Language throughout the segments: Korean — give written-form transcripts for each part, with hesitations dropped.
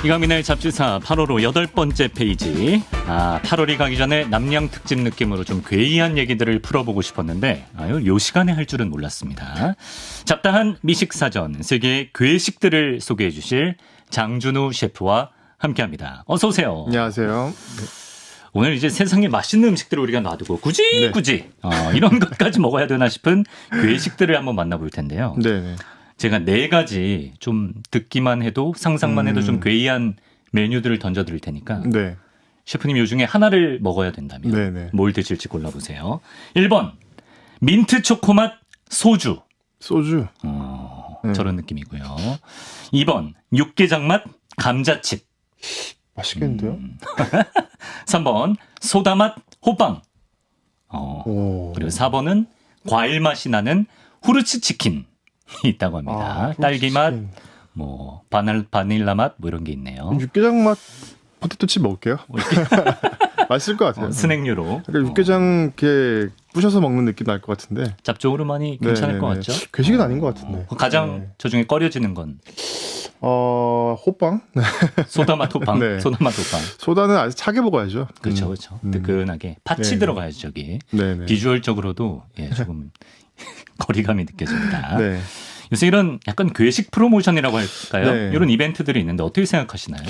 이강민의 잡지사 8월 호 8번째 페이지. 8월이 가기 전에 남양 특집 느낌으로 좀 괴이한 얘기들을 풀어보고 싶었는데 요 시간에 할 줄은 몰랐습니다. 잡다한 미식사전, 세계의 괴식들을 소개해 주실 장준우 셰프와 함께합니다. 어서 오세요. 안녕하세요. 오늘 이제 세상에 맛있는 음식들을 우리가 놔두고 굳이 이런 것까지 먹어야 되나 싶은 괴식들을 한번 만나볼 텐데요. 네. 제가 4가지 좀 듣기만 해도 상상만 해도 좀 괴이한 메뉴들을 던져드릴 테니까 네. 셰프님 요 중에 하나를 먹어야 된다면 네네. 뭘 드실지 골라보세요. 1번 민트 초코맛 소주. 소주. 저런 느낌이고요. 2번 육개장 맛 감자칩. 맛있겠는데요? 3번 소다 맛 호빵. 오. 그리고 4번은 과일 맛이 나는 후르츠 치킨. 있다고 합니다. 딸기 맛, 뭐 바닐라 맛, 뭐 이런 게 있네요. 육개장 맛 포테토칩 먹을게요. 맛있을 것 같아요. 스낵류로. 그러니까 육개장 이렇게 부셔서 먹는 느낌 날 것 같은데. 짭조름 많이 괜찮을 것 같죠? 괴식은 아닌 것 같은데. 가장 저 중에 꺼려지는 건 호빵? 소다 맛 호빵. 네. 소다 맛 호빵. 소다는 아주 차게 먹어야죠. 그렇죠. 뜨끈하게 팥이 들어가야죠, 저기. 네네. 비주얼적으로도 조금 거리감이 느껴집니다. 네. 요새 이런 약간 괴식 프로모션이라고 할까요? 네. 이런 이벤트들이 있는데 어떻게 생각하시나요?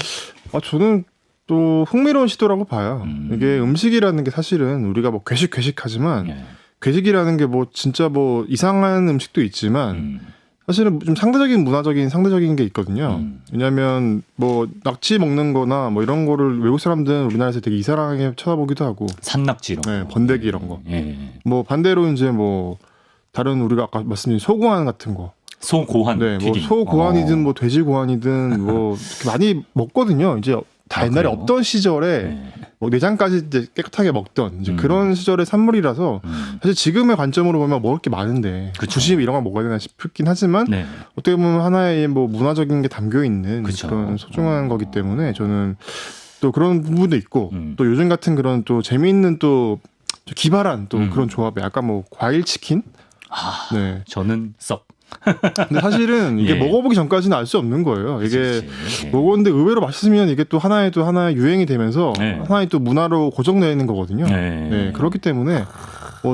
저는 또 흥미로운 시도라고 봐요. 이게 음식이라는 게 사실은 우리가 뭐 괴식하지만 괴식이라는 게 뭐 진짜 뭐 이상한 음식도 있지만 사실은 좀 상대적인 게 있거든요. 왜냐하면 뭐 낙지 먹는 거나 뭐 이런 거를 외국 사람들은 우리나라에서 되게 이상하게 쳐다보기도 하고. 산낙지 이런 거. 네, 번데기 이런 거. 뭐 반대로 이제 뭐 다른 우리가 아까 말씀드린 소고안 같은 거. 소고안. 네, 뭐 소고안이든 뭐 돼지 고안이든 뭐 이렇게 많이 먹거든요. 이제 다 옛날에 그래요? 없던 시절에 뭐 내장까지 이제 깨끗하게 먹던 이제 그런 시절의 산물이라서 사실 지금의 관점으로 보면 먹을 게 많은데 굳이 이런 걸 먹어야 되나 싶긴 하지만 어떻게 보면 하나의 뭐 문화적인 게 담겨 있는 그런 소중한 거기 때문에 저는 또 그런 부분도 있고 또 요즘 같은 그런 또 재미있는 또 기발한 또 그런 조합에 약간 뭐 과일 치킨. 네. 저는 썩. 근데 사실은 이게 먹어보기 전까지는 알 수 없는 거예요. 이게 그치. 먹었는데 의외로 맛있으면 이게 또 하나의 유행이 되면서 하나의 또 문화로 고정되어 있는 거거든요. 네. 그렇기 때문에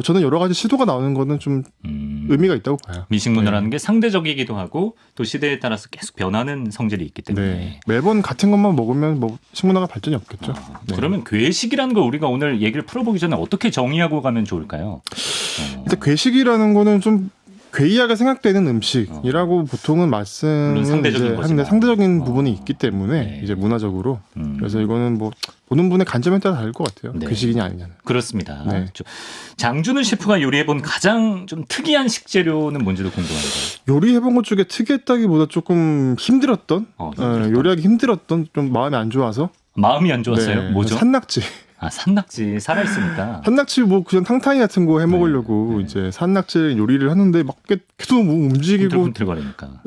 저는 여러 가지 시도가 나오는 거는 좀 의미가 있다고 봐요. 미식문화라는 게 상대적이기도 하고 또 시대에 따라서 계속 변하는 성질이 있기 때문에 매번 같은 것만 먹으면 뭐 식문화가 발전이 없겠죠. 그러면 괴식이라는 걸 우리가 오늘 얘기를 풀어보기 전에 어떻게 정의하고 가면 좋을까요? 일단 괴식이라는 거는 좀 괴이하게 생각되는 음식이라고 보통은 말씀을 하는데 상대적인 부분이 있기 때문에 이제 문화적으로 그래서 이거는 뭐 보는 분의 관점에 따라 다를 것 같아요. 괴식이냐 아니냐는. 그렇습니다. 장준우 셰프가 요리해본 가장 좀 특이한 식재료는 뭔지도 궁금합니다. 요리해본 것 중에 특이했다기보다 조금 힘들었던 요리하기 힘들었던 좀 마음이 안 좋아서. 마음이 안 좋았어요? 뭐죠? 산낙지. 산낙지 살아있으니까. 산낙지 뭐 그냥 탕탕이 같은 거 해 먹으려고 이제 산낙지 요리를 하는데 막 계속 뭐 움직이고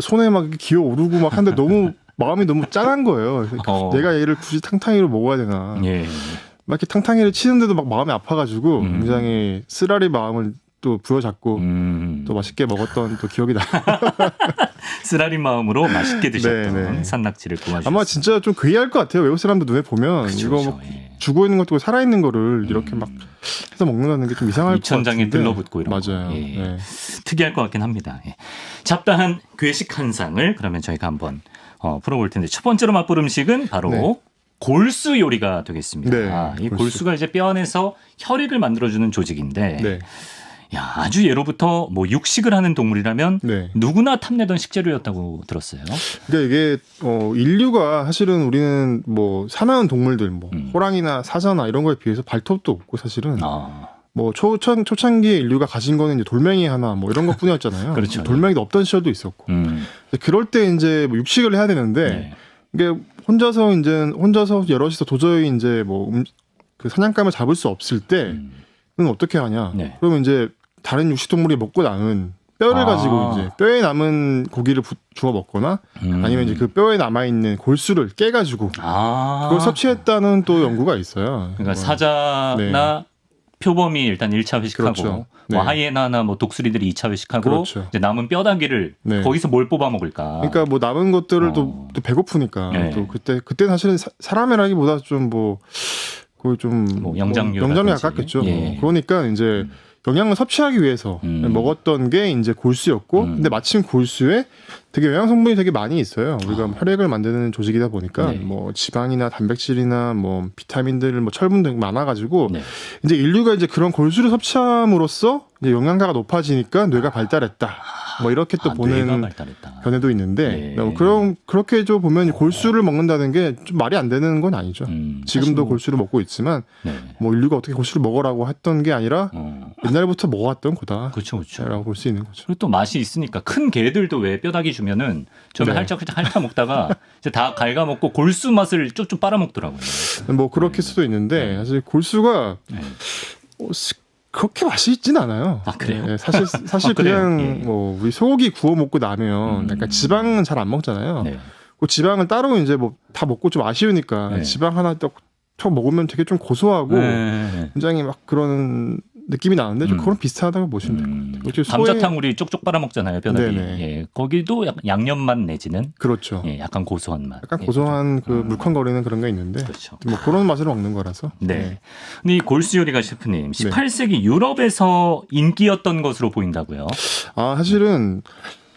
손에 막 기어 오르고 막 하는데 너무 마음이 너무 짠한 거예요. 내가 얘를 굳이 탕탕이로 먹어야 되나. 막 이렇게 탕탕이를 치는데도 막 마음이 아파가지고 굉장히 쓰라리 마음을 또 부여잡고 또 맛있게 먹었던 또 기억이 나요. 쓰라린 마음으로 맛있게 드셨던 산낙지를 구하셨어요. 아마 진짜 좀 괴이할 것 같아요. 외국 사람들 눈에 보면 이거 막 죽어 있는 것도 살아있는 거를 이렇게 막 해서 먹는다는 게 좀 이상할 것 같은데. 이천장에 들러붙고 이런 맞아요. 거. 특이할 것 같긴 합니다. 잡다한 괴식 한 상을 그러면 저희가 한번 풀어볼 텐데 첫 번째로 맛볼 음식은 바로 골수 요리가 되겠습니다. 이 골수가 이제 뼈 안에서 혈액을 만들어주는 조직인데 아주 예로부터 뭐 육식을 하는 동물이라면 누구나 탐내던 식재료였다고 들었어요. 그러니까 이게 인류가 사실은 우리는 뭐 사나운 동물들 뭐 호랑이나 사자나 이런 거에 비해서 발톱도 없고 사실은 뭐 초창기에 인류가 가진 거는 이제 돌멩이 하나 뭐 이런 것뿐이었잖아요. 그렇죠. 돌멩이도 없던 시절도 있었고. 그럴 때 이제 뭐 육식을 해야 되는데 이게 혼자서 여럿이서 도저히 이제 뭐 그 사냥감을 잡을 수 없을 때는 어떻게 하냐? 그러면 이제 다른 육식동물이 먹고 남은 뼈를 가지고 이제 뼈에 남은 고기를 주워 먹거나 아니면 이제 그 뼈에 남아 있는 골수를 깨가지고 그걸 섭취했다는 또 연구가 있어요. 그러니까 사자나 표범이 일단 1차 회식하고 그렇죠. 뭐 네. 하이에나나 뭐 독수리들이 2차 회식하고 그렇죠. 이제 남은 뼈다귀를 네. 거기서 뭘 뽑아 먹을까? 그러니까 뭐 남은 것들을 또 배고프니까 네. 또 그때 사실은 사람이라기보다 좀 뭐 거의 좀 뭐 영장류 아깝겠죠. 예. 뭐. 그러니까 이제 영양을 섭취하기 위해서 먹었던 게 이제 골수였고, 근데 마침 골수에 되게 영양 성분이 되게 많이 있어요. 우리가 혈액을 만드는 조직이다 보니까 네. 뭐 지방이나 단백질이나 뭐 비타민들, 뭐 철분 등 많아가지고 네. 이제 인류가 이제 그런 골수를 섭취함으로써 이제 영양가가 높아지니까 뇌가 발달했다. 뭐 이렇게 또 뇌가 보는 발달했다. 견해도 있는데 네. 그렇게 좀 보면 골수를 먹는다는 게 좀 말이 안 되는 건 아니죠. 지금도 뭐, 골수를 먹고 있지만 네. 뭐 인류가 어떻게 골수를 먹으라고 했던 게 아니라 옛날부터 먹어왔던 거다. 그렇죠, 그렇죠. 라고 볼 수 있는 거죠. 그리고 또 맛이 있으니까 큰 개들도 왜 뼈다귀 주면은 처음에 네. 할짝 핥아 먹다가 이제 다 갉아먹고 골수 맛을 쭉쭉 빨아먹더라고요. 뭐 그렇게 수도 있는데 사실 골수가 네. 그렇게 맛이 있진 않아요. 아, 그래요? 네, 사실 그래요? 그냥 예. 뭐 우리 소고기 구워 먹고 나면 약간 지방은 잘 안 먹잖아요. 네. 그 지방을 따로 이제 뭐 다 먹고 좀 아쉬우니까 네. 지방 하나 딱 먹으면 되게 좀 고소하고 네. 굉장히 막 그런 느낌이 나는데 좀 그런 비슷하다고 보시면 될 것 같아요. 감자탕 우리 쪽쪽 빨아먹잖아요, 뼈다귀. 네네. 예, 거기도 약간 양념 맛 내지는 그렇죠. 예, 약간 고소한 맛. 약간 예, 고소한 그 물컹거리는 그런 게 있는데 그렇죠. 뭐 그런 맛으로 먹는 거라서. 네. 근데 이 골수 요리가 셰프님 18세기 유럽에서 인기였던 것으로 보인다고요. 아 사실은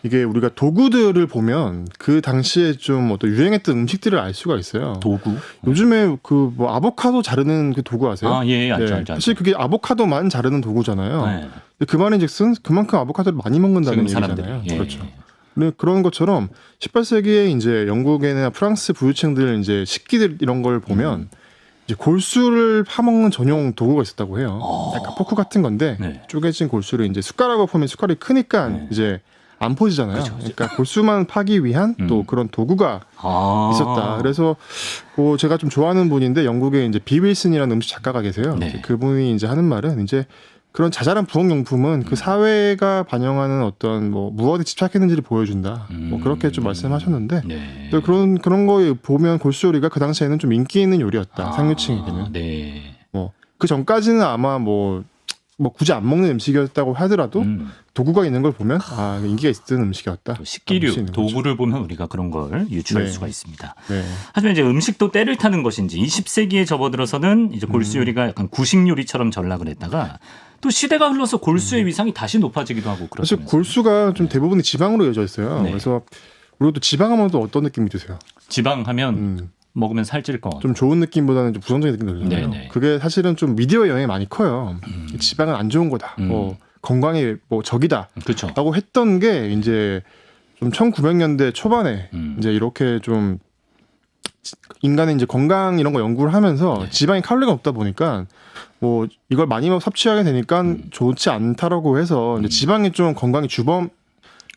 이게 우리가 도구들을 보면 그 당시에 좀 어떤 유행했던 음식들을 알 수가 있어요. 도구? 요즘에 그 뭐 아보카도 자르는 그 도구 아세요? 아, 예, 알죠, 네. 알죠. 사실 그게 아보카도만 자르는 도구잖아요. 네. 근데 그 말인즉슨 그만큼 아보카도를 많이 먹는다는 지금 얘기잖아요. 사람들이. 예. 그렇죠. 네, 그런 것처럼 18세기에 이제 영국이나 프랑스 부유층들 이제 식기들 이런 걸 보면 이제 골수를 파먹는 전용 도구가 있었다고 해요. 약간 포크 같은 건데 네. 쪼개진 골수를 이제 숟가락으로 보면 숟가락이 크니까 이제 안 포지잖아요. 그러니까 골수만 파기 위한 또 그런 도구가 있었다. 그래서 뭐 제가 좀 좋아하는 분인데 영국에 이제 비 윌슨이라는 음식 작가가 계세요. 네. 이제 그분이 이제 하는 말은 이제 그런 자잘한 부엌용품은 그 사회가 반영하는 어떤 뭐 무엇에 집착했는지를 보여준다. 뭐 그렇게 좀 말씀하셨는데 네. 또 그런 거에 보면 골수 요리가 그 당시에는 좀 인기 있는 요리였다. 상류층에게는. 네. 뭐 그 전까지는 아마 뭐 굳이 안 먹는 음식이었다고 하더라도 도구가 있는 걸 보면 아 인기가 있던 음식이었다. 식기류 도구를 보면 우리가 그런 걸 유추할 네. 수가 있습니다. 네. 하지만 이제 음식도 때를 타는 것인지 20세기에 접어들어서는 이제 골수 요리가 약간 구식 요리처럼 전락을 했다가 또 시대가 흘러서 골수의 위상이 다시 높아지기도 하고 사실 그렇습니다. 골수가 좀 대부분이 지방으로 이어져 있어요. 네. 그래서 그리고 또 지방하면 또 어떤 느낌이 드세요? 지방하면 먹으면 살찔 거. 좀 좋은 느낌보다는 좀 부정적인 느낌이 들잖아요. 네네. 그게 사실은 좀 미디어의 영향이 많이 커요. 지방은 안 좋은 거다. 뭐 건강에 뭐 적이다. 그렇죠. 라고 했던 게 이제 좀 1900년대 초반에 이제 이렇게 좀 인간의 이제 건강 이런 거 연구를 하면서 네. 지방이 칼로리가 없다 보니까 뭐 이걸 많이 섭취하게 되니까 좋지 않다라고 해서 이제 지방이 좀 건강에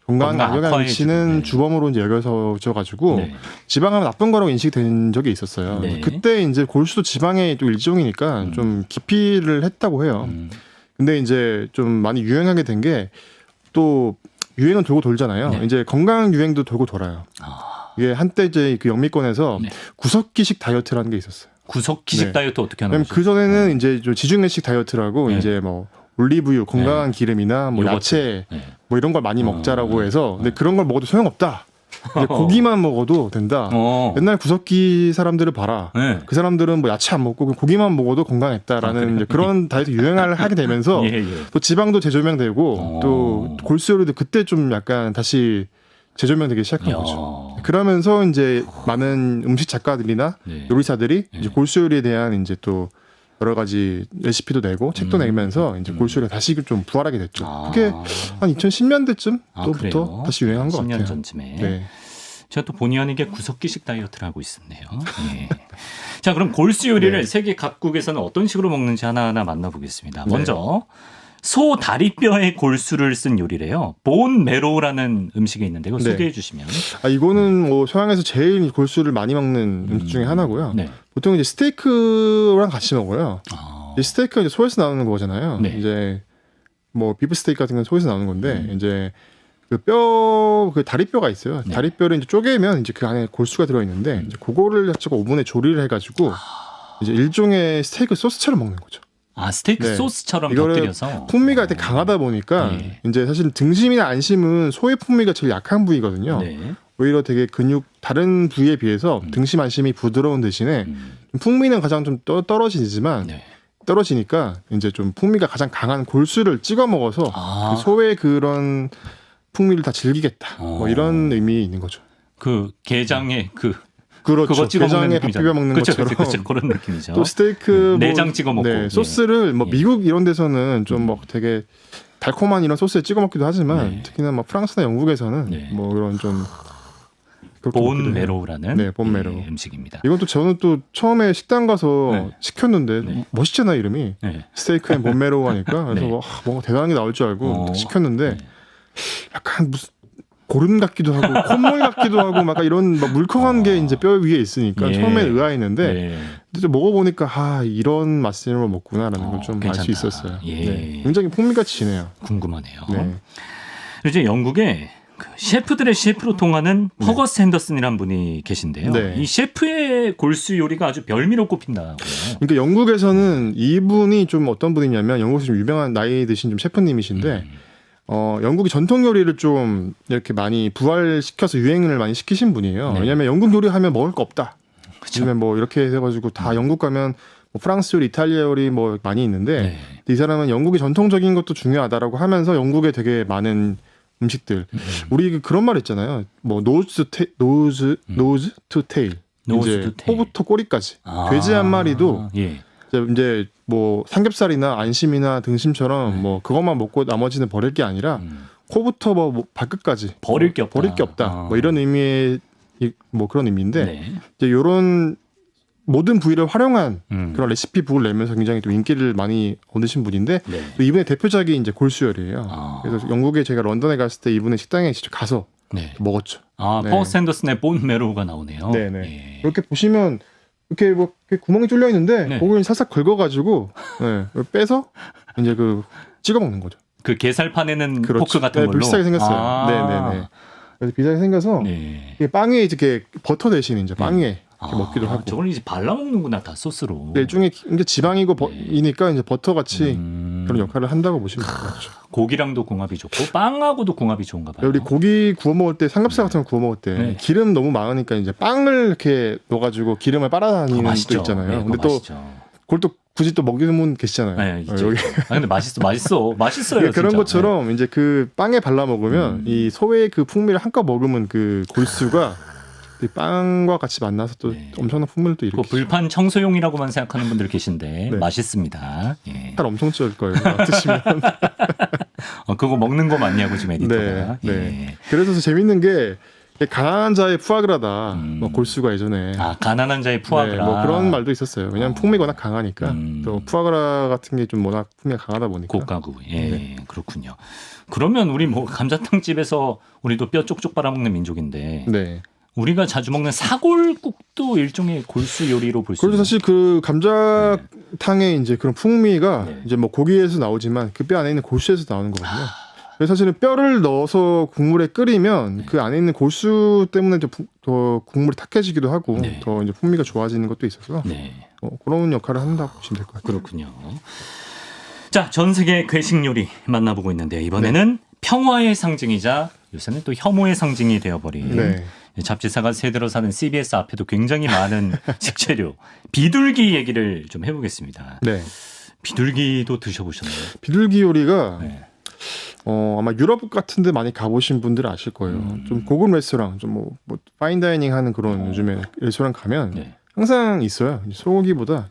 건강 영향을 미치는 네. 주범으로 이제 여겨져 가지고 네. 지방하면 나쁜 거라고 인식된 적이 있었어요. 네. 그때 이제 골수도 지방의 또 일종이니까 좀 기피를 했다고 해요. 근데 이제 좀 많이 유행하게 된 게 또 유행은 돌고 돌잖아요. 네. 이제 건강 유행도 돌고 돌아요. 이게 한때 이제 그 영미권에서 네. 구석기식 다이어트라는 게 있었어요. 구석기식 네. 다이어트 어떻게 하는 왜냐면 거죠? 그 전에는 이제 좀 지중해식 다이어트라고 네. 이제 뭐 올리브유, 건강한 기름이나 뭐 요거트. 야채 네. 뭐 이런 걸 많이 먹자라고 해서 근데 그런 걸 먹어도 소용없다. 이제 고기만 먹어도 된다. 옛날 구석기 사람들을 봐라. 네. 그 사람들은 뭐 야채 안 먹고 그냥 고기만 먹어도 건강했다라는 이제 그런 다이어트 유행을 하게 되면서 예, 예. 또 지방도 재조명되고 또 골수 요리도 그때 좀 약간 다시 재조명되기 시작한 야. 거죠. 그러면서 이제 많은 음식 작가들이나 네. 요리사들이 이제 골수 요리에 대한 이제 또 여러 가지 레시피도 내고 책도 내면서 이제 골수 요리가 다시 좀 부활하게 됐죠. 그게 한 2010년대쯤 또부터 그래요? 다시 유행한 것 10년 같아요. 전쯤에. 네. 제가 또 본의 아니게 구석기식 다이어트를 하고 있었네요. 예. 자, 그럼 골수 요리를 네. 세계 각국에서는 어떤 식으로 먹는지 하나하나 만나보겠습니다. 네. 먼저 소 다리뼈의 골수를 쓴 요리래요. 본 메로우라는 음식이 있는데 이거 네. 소개해 주시면. 아, 이거는 뭐 서양에서 제일 골수를 많이 먹는 음식 중에 하나고요. 네. 보통 이제 스테이크랑 같이 먹어요. 아, 이 스테이크가 이제 소에서 나오는 거잖아요. 네. 이제 뭐 비프 스테이크 같은 건 소에서 나오는 건데 이제 그 다리뼈가 있어요. 네. 다리뼈를 이제 쪼개면 이제 그 안에 골수가 들어 있는데 이제 그거를 자체가 오븐에 조리를 해가지고 이제 일종의 스테이크 소스처럼 먹는 거죠. 아, 스테이크 네. 소스처럼 이거를 곁들여서 풍미가 되게 강하다 보니까 네. 이제 사실 등심이나 안심은 소의 풍미가 제일 약한 부위거든요. 네. 오히려 되게 다른 부위에 비해서 등심 안심이 부드러운 대신에 풍미는 가장 좀 떨어지지만 네. 떨어지니까 이제 좀 풍미가 가장 강한 골수를 찍어 먹어서 아. 그 소의 그런 풍미를 다 즐기겠다. 뭐 이런 의미 있는 거죠. 그 게장에 그렇죠. 그거 찍어 먹는 게장에 밥 비벼 먹는 그쵸, 것처럼 그쵸, 그런 느낌이죠. 또 스테이크 내장 찍어 먹고 네, 소스를 뭐 예. 미국 이런 데서는 좀 뭐 되게 달콤한 이런 소스에 찍어 먹기도 하지만 네. 특히나 뭐 프랑스나 영국에서는 네. 뭐 이런 좀 그렇게 먹기도 해요. 본메로우라는 네, 본메로우. 예, 음식입니다. 이건 또 저는 또 처음에 식당 가서 네. 시켰는데 네. 멋있잖아 이름이 네. 스테이크 앤 본메로우 하니까 그래서 네. 뭔가 대단한 게 나올 줄 알고 시켰는데 네. 약간 무슨 고름 같기도 하고 콧물 같기도 하고 막 이런 막 물컹한 게 이제 뼈 위에 있으니까 예. 처음엔 의아했는데 네. 근데 좀 먹어보니까 이런 맛으로 먹구나라는 걸 좀 알 괜찮다. 수 있었어요. 예. 네. 굉장히 풍미가 진해요. 궁금하네요. 네. 이제 영국에 그 셰프들의 셰프로 통하는 허거스 핸더슨이란 분이 계신데요. 네. 이 셰프의 골수 요리가 아주 별미로 꼽힌다고요. 그러니까 영국에서는 이분이 좀 어떤 분이냐면 영국에서 좀 유명한 나이 드신 좀 셰프님이신데 영국이 전통 요리를 좀 이렇게 많이 부활시켜서 유행을 많이 시키신 분이에요. 네. 왜냐하면 영국 요리 하면 먹을 거 없다. 그쵸. 요즘에 뭐 이렇게 해가지고 다 영국 가면 뭐 프랑스 요리, 이탈리아 요리 뭐 많이 있는데 네. 이 사람은 영국의 전통적인 것도 중요하다라고 하면서 영국에 되게 많은 음식들. 우리 그런 말 있잖아요. 뭐 노즈 투 테일. 노즈 이제 투 테일. 코부터 꼬리까지. 돼지 한 마리도 예. 이제 뭐 삼겹살이나 안심이나 등심처럼 뭐 그것만 먹고 나머지는 버릴 게 아니라 코부터 뭐 발끝까지 버릴 게 없다. 버릴 게 없다. 뭐 이런 의미의 뭐 그런 의미인데 네. 이제 이런 모든 부위를 활용한 음. 그런 레시피 북을 내면서 굉장히 또 인기를 많이 얻으신 분인데 네. 또 이분의 대표작이 이제 골수열이에요. 아. 그래서 영국에 제가 런던에 갔을 때 이분의 식당에 직접 가서 네. 먹었죠. 아, 네. 허거스 핸더슨의 본메로우가 나오네요. 네네. 예. 이렇게 보시면 이렇게 뭐 이렇게 구멍이 뚫려 있는데 네. 그걸 살짝 긁어가지고 빼서 이제 찍어 먹는 거죠. 그 게살판에는 그렇죠. 포크 같은 네, 걸로. 비슷하게 생겼어요. 아. 네네네. 그래서 비슷하게 생겨서 네. 이게 빵에 이렇게 버터 대신 이제 빵에 이렇게 먹기도 하고. 저걸 이제 발라 먹는구나 다 소스로. 네, 일종의 이제 지방이고 이니까 이제 버터 같이 그런 역할을 한다고 보시면 될 것 같죠. 고기랑도 궁합이 좋고 빵하고도 궁합이 좋은가 봐요. 우리 고기 구워 먹을 때 삼겹살 같은 거 구워 먹을 때 네. 기름 너무 많으니까 이제 빵을 이렇게 넣어가지고 기름을 빨아다니는 맛있죠. 또 있잖아요. 네, 근데 또 맛있죠. 그걸 또 굳이 또 먹이는 분 계시잖아요. 네, 있죠. 여기 근데 맛있어요. 그런 진짜. 것처럼 이제 그 빵에 발라 먹으면 이 소의 그 풍미를 한껏 먹으면 그 골수가 이 빵과 같이 만나서 또 네. 엄청난 풍미를 또 그 일으키죠. 불판 청소용이라고만 생각하는 분들 계신데 네. 맛있습니다. 예. 살 엄청 찌을 거예요. 드시면. 그거 먹는 거 맞냐고 지금 네, 에디터가. 네. 예. 그래서 재밌는 게 가난한 자의 푸아그라다. 뭐 골수가 예전에 가난한 자의 푸아그라. 네, 뭐 그런 말도 있었어요. 왜냐하면 풍미가 워낙 강하니까 또 푸아그라 같은 게 좀 워낙 풍미가 강하다 보니까. 고가구. 예, 네. 그렇군요. 그러면 우리 뭐 감자탕 집에서 우리도 뼈 쪽쪽 빨아먹는 민족인데 네. 우리가 자주 먹는 사골국도 일종의 골수 요리로 볼 수 그래서 있는. 사실 그 감자탕의 이제 그런 풍미가 네. 이제 뭐 고기에서 나오지만 그 뼈 안에 있는 골수에서 나오는 거거든요. 그래서 사실은 뼈를 넣어서 국물에 끓이면 그 안에 있는 골수 때문에 더 국물이 탁해지기도 하고 네. 더 이제 풍미가 좋아지는 것도 있어서 네, 그런 역할을 한다고 보시면 될 것 같아요. 그렇군요. 자, 전 세계 괴식 요리 만나보고 있는데 이번에는 평화의 상징이자 요새는 또 혐오의 상징이 되어버린 네. 잡지사가 새들어 사는 CBS 앞에도 굉장히 많은 식재료 비둘기 얘기를 좀 해보겠습니다. 네. 비둘기도 드셔보셨나요? 비둘기 요리가 네. 아마 유럽 같은데 많이 가보신 분들 아실 거예요. 좀 고급 레스토랑, 좀 뭐 파인다이닝 하는 그런 요즘에 레스토랑 가면 네. 항상 있어요. 소고기보다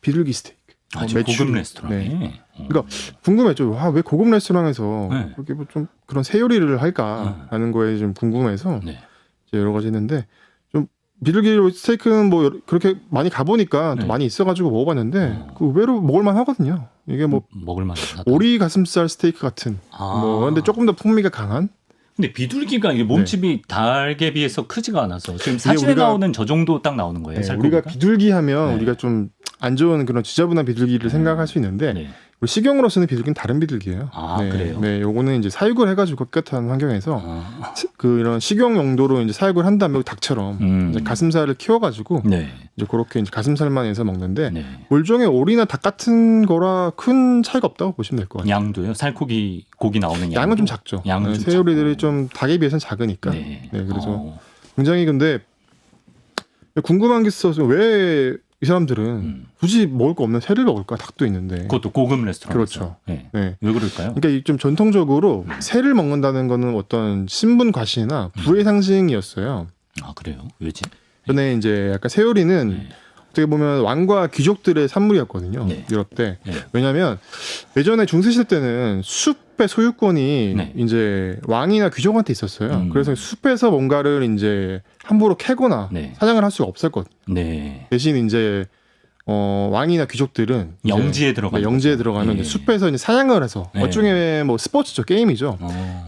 비둘기 스테이크. 아주 메추리. 고급 레스토랑에. 네. 그러니까 궁금했죠. 왜 고급 레스토랑에서 네. 그렇게 뭐 좀 그런 새 요리를 할까라는 거에 좀 궁금해서 네. 이제 여러 가지 했는데 좀 비둘기 스테이크는 뭐 그렇게 많이 가보니까 또 네. 많이 있어가지고 먹어봤는데 그 의외로 먹을만 하거든요. 이게 뭐 먹을만하다. 오리 가슴살 스테이크 같은 뭐 근데 조금 더 풍미가 강한. 근데 비둘기가 이게 몸집이 닭에 비해서 크지가 않아서 지금 사진에 우리가- 나오는 저 정도 딱 나오는 거예요. 네, 살코기가? 우리가 비둘기 하면 네. 우리가 좀 안 좋은 그런 지저분한 비둘기를 생각할 수 있는데 네. 우리 식용으로 쓰는 비둘기는 다른 비둘기예요. 아, 네, 그래요? 네, 요거는 이제 사육을 해가지고 깨끗한 환경에서 그 이런 식용 용도로 이제 사육을 한 다음에 닭처럼 이제 가슴살을 키워가지고 네. 이제 그렇게 이제 가슴살만 해서 먹는데 네. 물종의 오리나 닭 같은 거라 큰 차이가 없다고 보시면 될 것 같아요. 양도요? 살코기 고기 나오는 양도? 양은 좀 작죠. 양은 네, 좀 새우리들이 작고. 좀 닭에 비해서는 작으니까. 네. 네, 그래서 굉장히 근데 궁금한 게 있어서 왜 이 사람들은 굳이 먹을 거 없는 새를 먹을까? 닭도 있는데. 그것도 고급 레스토랑. 그렇죠. 네. 네. 왜 그럴까요? 그러니까 이 좀 전통적으로 새를 먹는다는 거는 어떤 신분 과시나 부의 상징이었어요. 아, 그래요? 왜지? 전에 이제 약간 새우리는 네. 어떻게 보면 왕과 귀족들의 산물이었거든요. 네. 유럽 때. 네. 왜냐하면 예전에 중세시대 때는 숲의 소유권이 네. 이제 왕이나 귀족한테 있었어요. 그래서 숲에서 뭔가를 이제 함부로 캐거나 네. 사냥을 할 수가 없었거든요. 네. 대신 이제 왕이나 귀족들은 이제 영지에 들어가면 영지에 들어가면 예. 이제 숲에서 이제 사냥을 해서 네. 일종의 뭐 스포츠죠, 게임이죠.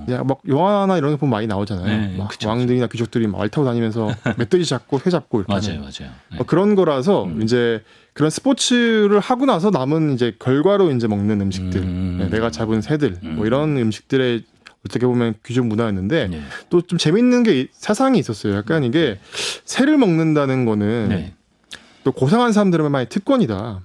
이제 막 영화나 이런 거 보면 많이 나오잖아요. 네, 막 그쵸, 왕들이나 귀족들이 말 타고 다니면서 멧돼지 잡고 새 잡고 이렇게 하는 맞아요. 네. 그런 거라서 이제 그런 스포츠를 하고 나서 남은 이제 결과로 이제 먹는 음식들, 네, 내가 잡은 새들, 뭐 이런 음식들의 어떻게 보면 귀족 문화였는데 네. 또 좀 재밌는 게 사상이 있었어요. 약간 이게 새를 먹는다는 거는 네. 또 고상한 사람들만의 특권이다.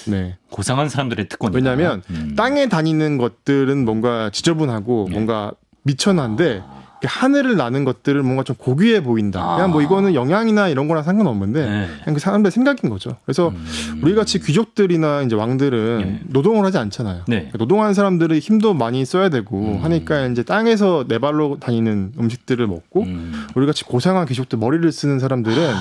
네. 고상한 사람들의 특권이다. 왜냐하면 땅에 다니는 것들은 뭔가 지저분하고 네. 뭔가 미천한데 하늘을 나는 것들은 뭔가 좀 고귀해 보인다. 그냥 뭐 이거는 영양이나 이런 거랑 상관없는데 네. 그냥 그 사람들의 생각인 거죠. 그래서 우리 같이 귀족들이나 이제 왕들은 네. 노동을 하지 않잖아요. 네. 노동하는 사람들이 힘도 많이 써야 되고 하니까 이제 땅에서 네 발로 다니는 음식들을 먹고 우리 같이 고상한 귀족들 머리를 쓰는 사람들은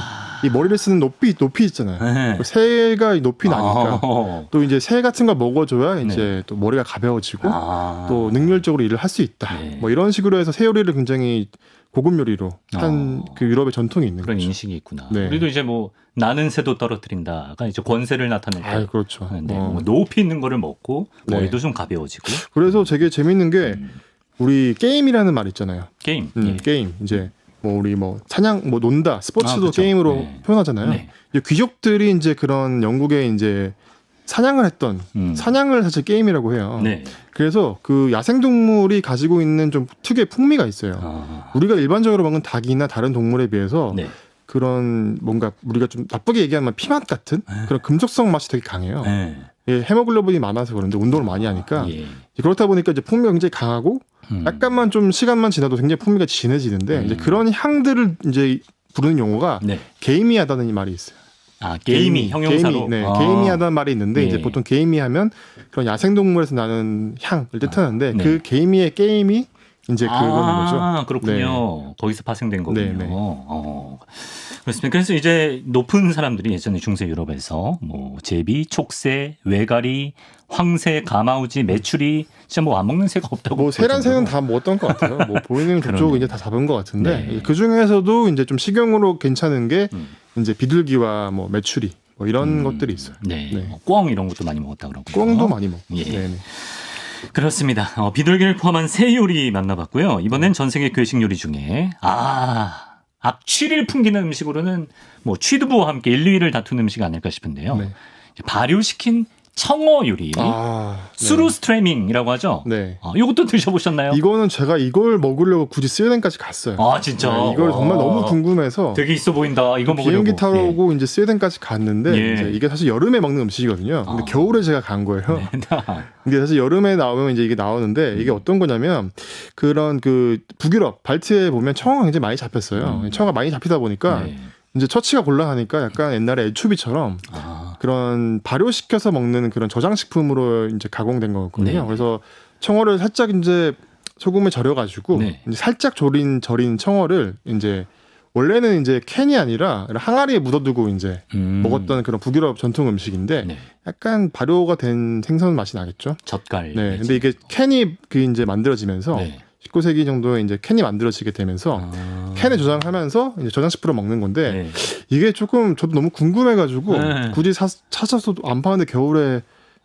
이 머리를 쓰는 높이 있잖아요. 네. 새가 높이 나니까 또 이제 새 같은 걸 먹어줘야 이제 네. 또 머리가 가벼워지고 아. 또 능률적으로 일을 할 수 있다. 네. 뭐 이런 식으로 해서 새 요리를 굉장히 고급 요리로 한 그 유럽의 전통이 있는 그런 거죠. 인식이 있구나. 네. 우리도 이제 뭐 나는 새도 떨어뜨린다가 이제 권세를 나타낼 때. 아, 그렇죠. 네, 뭐 높이 있는 거를 먹고 네. 머리도 좀 가벼워지고. 그래서 되게 재밌는 게 우리 게임이라는 말 있잖아요. 게임. 예. 게임 이제 뭐 우리 뭐 사냥 뭐 논다 스포츠도 그쵸. 게임으로 네. 표현하잖아요. 네. 이제 귀족들이 이제 그런 영국에 이제 사냥을 했던 사냥을 사실 게임이라고 해요. 네. 그래서 그 야생동물이 가지고 있는 좀 특유의 풍미가 있어요. 아. 우리가 일반적으로 먹는 닭이나 다른 동물에 비해서 네. 그런 뭔가 우리가 좀 나쁘게 얘기하면 피맛 같은 그런 금속성 맛이 되게 강해요. 네. 예, 헤모글로빈이 많아서 그런데 운동을 많이 하니까 예. 그렇다 보니까 이제 풍미가 굉장히 강하고 약간만 좀 시간만 지나도 굉장히 풍미가 진해지는데 이제 그런 향들을 이제 부르는 용어가 네. 게이미하다는 이 말이 있어요. 아, 게이미 형용사로. 게이미, 네, 아. 게이미하다는 말이 있는데 예. 이제 보통 게이미하면 그런 야생동물에서 나는 향을 뜻하는데 네. 그 게이미의 게임이 이제 그런 거죠. 아, 그렇군요. 네. 거기서 파생된 거군요. 네, 네. 그렇습니다. 그래서 이제 높은 사람들이 예전에 중세 유럽에서 뭐 제비, 촉새, 외가리, 황새, 가마우지, 메추리 진짜 뭐 안 먹는 새가 없다고. 뭐 새란 새는 정도로. 다 먹었던 것 같아요. 뭐 보이는 그러네. 그쪽 이제 다 잡은 것 같은데 네. 그 중에서도 이제 좀 식용으로 괜찮은 게 이제 비둘기와 뭐 메추리 뭐 이런 것들이 있어요. 네. 네. 뭐 꿩 이런 것도 많이 먹었다 그러고요. 꿩도 많이 먹고. 예. 네네. 그렇습니다. 비둘기를 포함한 새 요리 만나봤고요. 이번엔 전 세계 괴식 요리 중에 악취를 풍기는 음식으로는 뭐 취두부와 함께 1, 2위를 다투는 음식 아닐까 싶은데요. 네. 이제 발효시킨 청어 요리. 네. 수루스트레밍이라고 하죠. 네. 이것도 드셔보셨나요? 이거는 제가 이걸 먹으려고 굳이 스웨덴까지 갔어요. 아 진짜. 네, 이걸 정말 너무 궁금해서 되게 있어 보인다. 이거 먹으려고. 비행기 타러 오고 이제 스웨덴까지 갔는데 예. 이제 이게 사실 여름에 먹는 음식이거든요. 근데 겨울에 제가 간 거예요. 네. 근데 사실 여름에 나오면 이제 이게 나오는데 이게 어떤 거냐면 그런 그 북유럽 발트에 보면 청어가 굉장히 많이 잡혔어요. 청어가 많이 잡히다 보니까 네. 이제 처치가 곤란하니까 약간 옛날에 애추비처럼 그런 발효시켜서 먹는 그런 저장식품으로 이제 가공된 거거든요. 네. 그래서 청어를 살짝 이제 소금에 절여가지고 네. 이제 살짝 절인 청어를 이제 원래는 이제 캔이 아니라 항아리에 묻어두고 이제 먹었던 그런 북유럽 전통 음식인데 네. 약간 발효가 된 생선 맛이 나겠죠. 젓갈. 네. 근데 이게 캔이 그 이제 만들어지면서 네. 19세기 정도에 이제 캔이 만들어지게 되면서 캔에 저장하면서 이제 저장식품으로 먹는 건데 네. 이게 조금 저도 너무 궁금해가지고 네. 굳이 찾아서도 안 파는데 겨울에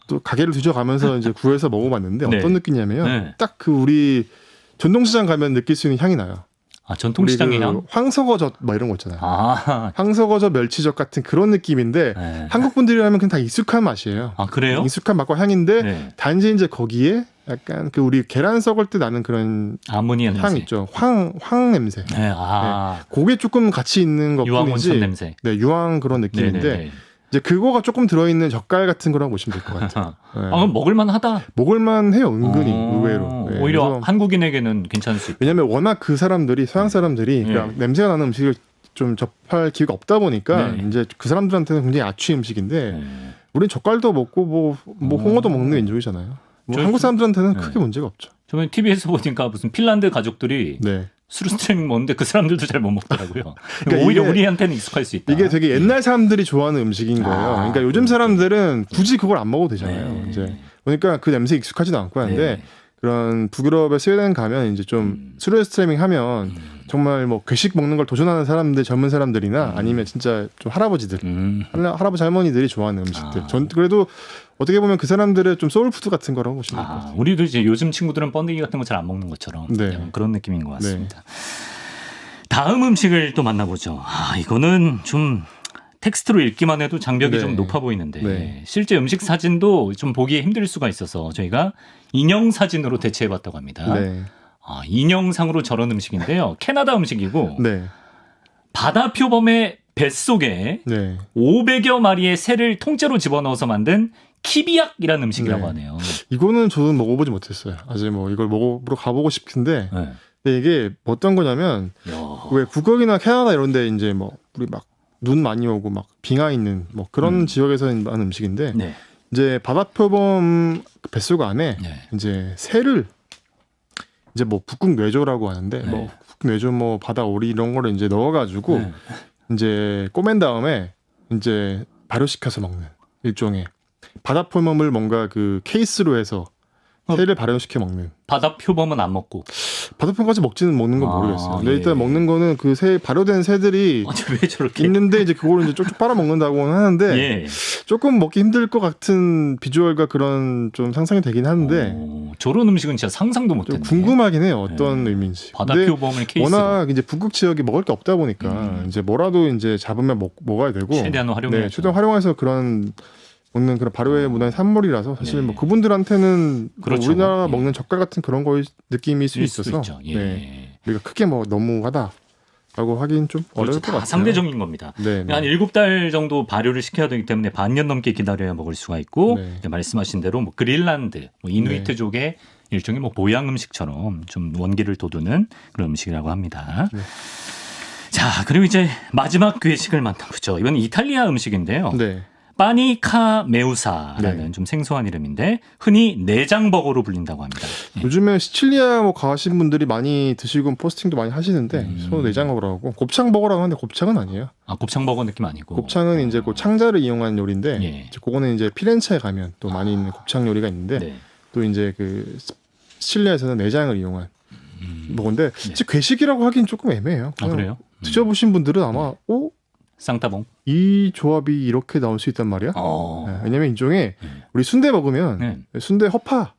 또 가게를 뒤져가면서 이제 구해서 먹어봤는데 네. 어떤 느낌이냐면 네. 딱 그 우리 전통시장 가면 느낄 수 있는 향이 나요. 아, 전통시장의 향? 황석어젓 뭐 이런 거 있잖아요. 아, 황석어젓 멸치젓 같은 그런 느낌인데 네. 한국 분들이라면 그냥 다 익숙한 맛이에요. 아, 그래요? 익숙한 맛과 향인데 네. 단지 이제 거기에 약간 그 우리 계란 썩을 때 나는 그런 아모니아 냄새. 향 있죠. 황 냄새. 네, 아, 그게 조금 같이 있는 유황 것뿐이지. 온천 냄새. 네, 유황 그런 느낌인데 네네네. 이제 그거가 조금 들어있는 젓갈 같은 거라고 보시면 될 것 같아요. 네. 아, 그럼 먹을만하다. 먹을만 해요, 은근히 의외로. 네, 오히려 그래서 한국인에게는 괜찮을 수 있고. 왜냐면 워낙 그 사람들이 서양 사람들이 네. 그러니까 냄새가 나는 음식을 좀 접할 기회가 없다 보니까 네. 이제 그 사람들한테는 굉장히 아취 음식인데 네. 우린 젓갈도 먹고 뭐 홍어도 먹는 민족이잖아요. 뭐 저- 한국 사람들한테는 네. 크게 문제가 없죠. 저번에 TV에서 보니까 무슨 핀란드 가족들이 네. 스루스트레밍 먹는데 그 사람들도 잘 못 먹더라고요. 그러니까 오히려 이게- 우리한테는 익숙할 수 있다. 이게 되게 옛날 사람들이 좋아하는 음식인 거예요. 아, 그러니까 요즘 사람들은 굳이 그걸 안 먹어도 되잖아요. 네. 이제 그러니까 그 냄새 익숙하지도 않고 하는데 네. 그런 북유럽의 스웨덴 가면 이제 좀 스루레 스트리밍 하면 정말 뭐 괴식 먹는 걸 도전하는 사람들, 젊은 사람들이나 아니면 진짜 좀 할아버지들, 할아버지 할머니들이 좋아하는 음식들. 아. 전 그래도 어떻게 보면 그 사람들의 좀 소울푸드 같은 거라고 보시면 될 것 같아요. 우리도 이제 요즘 친구들은 번데기 같은 거 잘 안 먹는 것처럼 네. 약간 그런 느낌인 것 같습니다. 다음 음식을 또 만나보죠. 아, 이거는 좀 텍스트로 읽기만 해도 장벽이 네. 좀 높아 보이는데 네. 실제 음식 사진도 좀 보기 힘들 수가 있어서 저희가 인형 사진으로 대체해봤다고 합니다. 네. 아, 인형상으로 저런 음식인데요. 캐나다 음식이고 네. 바다 표범의 뱃속에 네. 500여 마리의 새를 통째로 집어넣어서 만든 키비약이라는 음식이라고 네. 하네요. 이거는 저는 먹어보지 못했어요. 아직 뭐 이걸 먹어보러 가보고 싶은데 네. 근데 이게 어떤 거냐면 야. 왜 북극이나 캐나다 이런데 이제 뭐 우리 막 눈 많이 오고 막 빙하 있는 뭐 그런 지역에서 하는 음식인데 네. 이제 바다표범 뱃속 안에 네. 이제 새를 이제 뭐 북극 뇌조라고 하는데 네. 뭐 북극 뇌조 뭐 바다 오리 이런 거를 이제 넣어가지고 네. 이제 꼬맨 다음에 이제 발효시켜서 먹는 일종의 바다표범을 뭔가 그 케이스로 해서 새를 발효시켜 먹는. 바다 표범은 안 먹고. 바다표범까지 먹는 건 아, 모르겠어요. 근데 예. 일단 먹는 거는 그 새 발효된 새들이 아니, 왜 저렇게? 있는데 이제 그거를 이제 쪽쪽 빨아 먹는다고는 하는데 예. 조금 먹기 힘들 것 같은 비주얼과 그런 좀 상상이 되긴 하는데 저런 음식은 진짜 상상도 좀 못했네. 궁금하긴 해요. 어떤 의미인지. 바다 근데 표범을 케이스로 워낙 이제 북극 지역이 먹을 게 없다 보니까 이제 뭐라도 이제 잡으면 먹어야 되고 최대한 활용해야죠. 네, 최대한 활용해서 그런 먹는 그런 발효의 문화의 산물이라서 사실 네. 뭐 그분들한테는 뭐 그렇죠. 우리나라 예. 먹는 젓갈 같은 그런 거의 느낌일 수 일 수도 있어서 있죠. 예. 네. 우리가 크게 뭐 너무하다라고 하긴 좀 어려울 그렇죠. 것 다 같아요. 상대적인 겁니다. 네, 네. 한 7달 정도 발효를 시켜야 되기 때문에 반년 넘게 기다려야 먹을 수가 있고 네. 이제 말씀하신 대로 뭐 그린란드, 뭐 이누이트족의 일종의 뭐 보양 음식처럼 좀 원기를 돋우는 그런 음식이라고 합니다. 네. 자, 그리고 이제 마지막 괴식을 만나보죠. 이건 이탈리아 음식인데요. 네. 파니카 메우사라는 네. 좀 생소한 이름인데 흔히 내장버거로 불린다고 합니다. 예. 요즘에 시칠리아 뭐 가신 분들이 많이 드시고 포스팅도 많이 하시는데 소 내장버거라고 곱창버거라고 하는데 곱창은 아니에요. 아, 곱창버거 느낌 아니고. 곱창은 이제 그 창자를 이용한 요리인데 예. 이제 그거는 이제 피렌체에 가면 또 많이 있는 곱창 요리가 있는데 네. 또 이제 그 시칠리아에서는 내장을 이용한 뭐건데 진짜 괴식이라고 하긴 조금 애매해요. 아, 그래요? 드셔보신 분들은 아마 쌍따봉. 이 조합이 이렇게 나올 수 있단 말이야. 네, 왜냐면 일종의 우리 순대 먹으면 네. 순대 허파,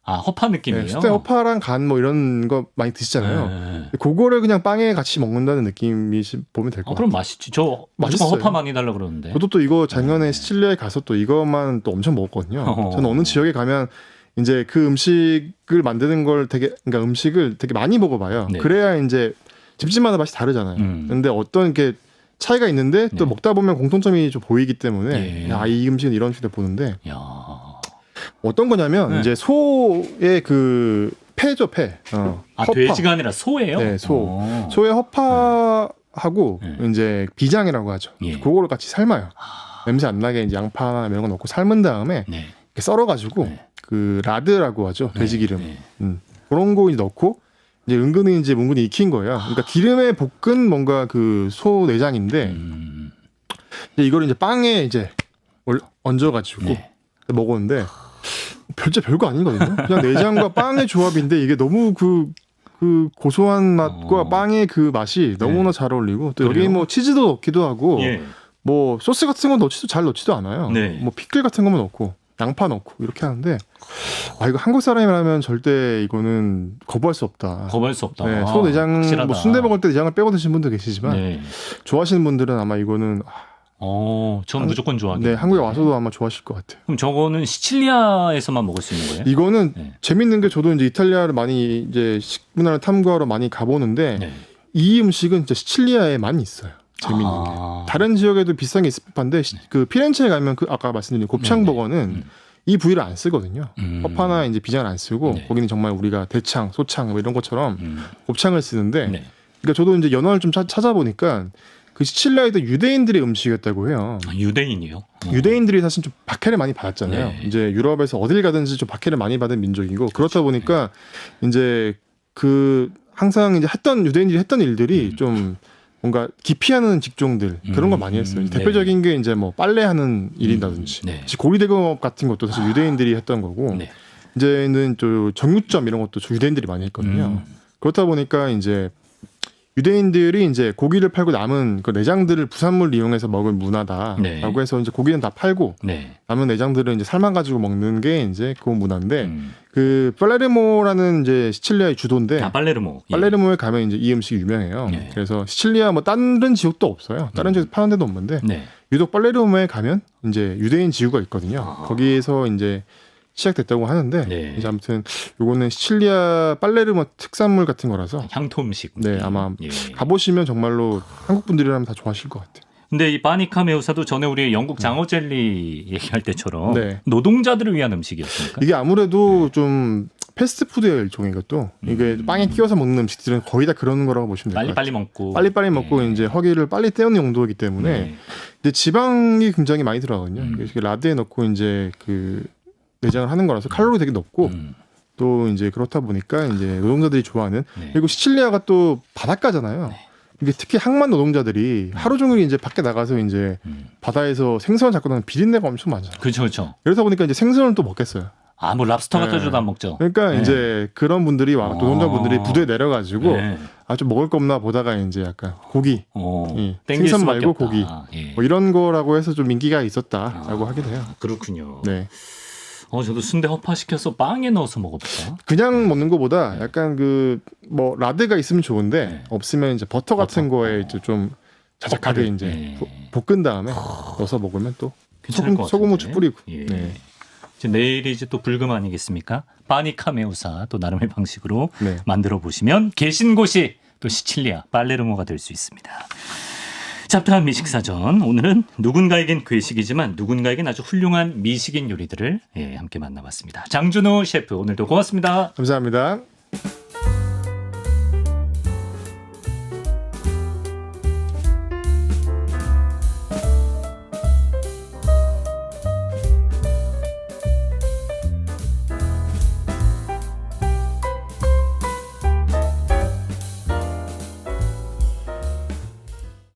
아, 허파 느낌이에요. 네, 순대 허파랑 간 뭐 이런 거 많이 드시잖아요. 네. 그거를 그냥 빵에 같이 먹는다는 느낌이 보면 될 것 같아요. 그럼 맛있지. 저 맛있어요. 무조건 허파 많이 달라 그러는데. 저도 또 이거 작년에 시칠리아에 가서 또 이것만 또 엄청 먹었거든요. 저는 어느 지역에 가면 이제 그 음식을 만드는 걸 그러니까 음식을 되게 많이 먹어봐요. 네. 그래야 이제 집집마다 맛이 다르잖아요. 근데 어떤 게 차이가 있는데 또 네. 먹다 보면 공통점이 좀 보이기 때문에 예. 이 음식은 이런 식으로 보는데 야. 어떤 거냐면 네. 이제 소의 그 폐죠, 폐. 아, 허파. 돼지가 아니라 소예요? 네, 소. 어. 소의 허파하고 네. 이제 비장이라고 하죠. 예. 그거를 같이 삶아요. 냄새 안 나게 이제 양파나 이런 거 넣고 삶은 다음에 네. 이렇게 썰어가지고 네. 그 라드라고 하죠. 돼지 기름. 네. 그런 거 이제 넣고 이제 은근히 이제 뭉근히 익힌 거예요. 그러니까 기름에 볶은 뭔가 그 소 내장인데 이제 이걸 이제 빵에 이제 얹어가지고 네. 먹었는데 별거 아니거든요. 그냥 내장과 빵의 조합인데 이게 너무 그 고소한 맛과 빵의 그 맛이 너무나 잘 어울리고 또 여기 그래요? 뭐 치즈도 넣기도 하고 예. 뭐 소스 같은 거 잘 넣지도 않아요. 네. 뭐 피클 같은 거만 넣고 양파 넣고 이렇게 하는데 이거 한국 사람이라면 절대 이거는 거부할 수 없다. 거부할 수 없다. 네, 소 내장 뭐 순대 먹을 때 내장을 빼고 드시는 분도 계시지만 네. 좋아하시는 분들은 아마 이거는 전 무조건 좋아하겠네요. 네, 한국에 와서도 아마 좋아하실 것 같아요. 그럼 저거는 시칠리아에서만 먹을 수 있는 거예요? 이거는 네. 재밌는 게 저도 이제 이탈리아를 많이 이제 식문화를 탐구하러 많이 가보는데 네. 이 음식은 진짜 시칠리아에 많이 있어요. 재밌는 게 다른 지역에도 비싼 게 있을 법한데 그 피렌체에 가면 그 아까 말씀드린 곱창버거는 이 부위를 안 쓰거든요. 허파나 이제 비장을 안 쓰고 거기는 정말 우리가 대창, 소창 뭐 이런 것처럼 곱창을 쓰는데 그러니까 저도 이제 연원을 좀 찾아보니까 그 시칠리아에도 유대인들의 음식이었다고 해요. 유대인이요? 유대인들이 사실 좀 박해를 많이 받았잖아요. 네. 이제 유럽에서 어딜 가든지 좀 박해를 많이 받은 민족이고 그렇다 보니까 이제 그 항상 이제 유대인들이 했던 일들이 좀 뭔가 기피하는 직종들 그런 거 많이 했어요. 대표적인 게 이제 뭐 빨래하는 일이라든지 고리 대공업 같은 것도 사실 유대인들이 했던 거고 이제는 또 정육점 이런 것도 유대인들이 많이 했거든요. 그렇다 보니까 이제 유대인들이 이제 고기를 팔고 남은 그 내장들을 부산물을 이용해서 먹을 문화다라고 해서 이제 고기는 다 팔고 남은 내장들은 이제 삶아 가지고 먹는 게 이제 그 문화인데 그 팔레르모라는 이제 시칠리아의 주도인데 팔레르모에 가면 이제 이 음식이 유명해요. 그래서 시칠리아 뭐 다른 지역도 없어요. 다른 지역 파는 데도 없는데 유독 팔레르모에 가면 이제 유대인 지구가 있거든요. 거기에서 이제 시작됐다고 하는데 이제 아무튼 요거는 시칠리아 팔레르모 특산물 같은 거라서 향토 음식. 네, 아마 가보시면 정말로 한국 분들이라면 다 좋아하실 것 같아요. 근데 이 바니카 메우사도 전에 우리 영국 장어 젤리 얘기할 때처럼 노동자들을 위한 음식이었습니까? 이게 아무래도 좀 패스트푸드의 일종인 것도 이게 빵에 끼워서 먹는 음식들은 거의 다 그런 거라고 보시면 될 것 같아요. 빨리빨리 먹고 이제 허기를 빨리 때우는 용도이기 때문에 근데 지방이 굉장히 많이 들어가거든요. 라드에 넣고 이제 그 내장을 하는 거라서 칼로리 되게 높고 또 이제 그렇다 보니까 이제 노동자들이 좋아하는 그리고 시칠리아가 또 바닷가잖아요. 이게 특히 항만 노동자들이 하루 종일 이제 밖에 나가서 이제 바다에서 생선 잡고 나면 비린내가 엄청 많잖아요. 그렇죠. 그러다 보니까 이제 생선을 또 먹겠어요. 뭐 랍스터 갖다 줘도 안 먹죠. 그러니까 이제 그런 분들이 노동자분들이 부두에 내려가지고 좀 먹을 거 없나 보다가 이제 약간 고기, 생선 말고 없다. 고기 뭐 이런 거라고 해서 좀 인기가 있었다라고 하긴 해요. 그렇군요. 네. 저도 순대 허파 시켜서 빵에 넣어서 먹어볼까? 그냥 먹는 것보다 약간 그 뭐 라드가 있으면 좋은데 없으면 이제 버터 같은 거에 이제 좀 자작하게 이제 볶은 다음에 넣어서 먹으면 또 소금 후추 뿌리고. 이제 내일이 이제 또 불금 아니겠습니까? 바니카 메우사 또 나름의 방식으로 만들어 보시면 계신 곳이 또 시칠리아 팔레르모가 될 수 있습니다. 잡다한 미식사전, 오늘은 누군가에겐 괴식이지만 누군가에겐 아주 훌륭한 미식인 요리들을 함께 만나봤습니다. 장준호 셰프, 오늘도 고맙습니다. 감사합니다.